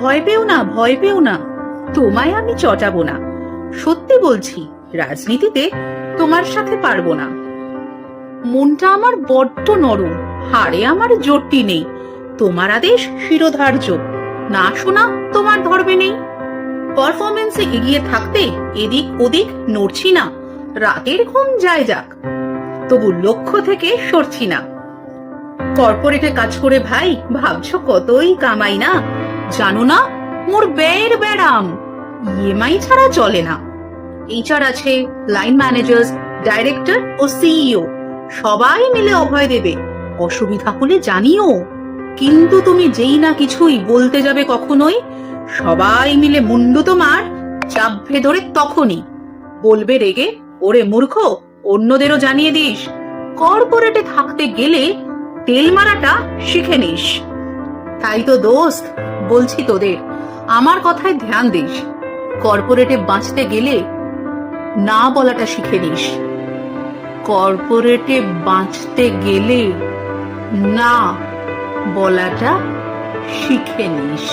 ভয় পেও না, ভয় পেও না, তোমায় আমি চটাবো না। সত্যি বলছি, রাজনীতিতে তোমার সাথে পারবো না। মনটা আমার বড্ড নরম, হাড়ে আমার জোরটি নেই। তোমার আদেশ শিরোধার্য, না শোনা তোমার ধর্মে নেই। পারফরমেন্সে এগিয়ে থাকতে এদিক ওদিক নড়ছি না, রাতের ঘুম যায় যাক, তবু লক্ষ্য থেকে সরছি না। কর্পোরেটে কাজ করে ভাই ভাবছো কতই কামাই না, জানো না মোর ব্যয়ের ব্যারাম, ইএমআই ছাড়া চলে না। এইচআর আছে, লাইন ম্যানেজার্স, ডাইরেক্টর ও সিইও সবাই মিলে অভয় দেবে, অসুবিধা হলে জানিও। কিন্তু তুমি যেই না কিছুই বলতে যাবে কখনোই, সবাই মিলে মুন্ডু তোমার চাপে ধরে তখনই বলবে রেগে, ওরে মূর্খ, অন্যদেরও জানিয়ে দিস, কর্পোরেটে থাকতে গেলে তেল মারাটা শিখে নিস। তাই তো দোস্ত বলছি তোদের, আমার কথায় ধ্যান দিস। কর্পোরেটে বাঁচতে গেলে না বলাটা শিখে নিস। কর্পোরেটে বাঁচতে গেলে না বলাটা শিখে নিস।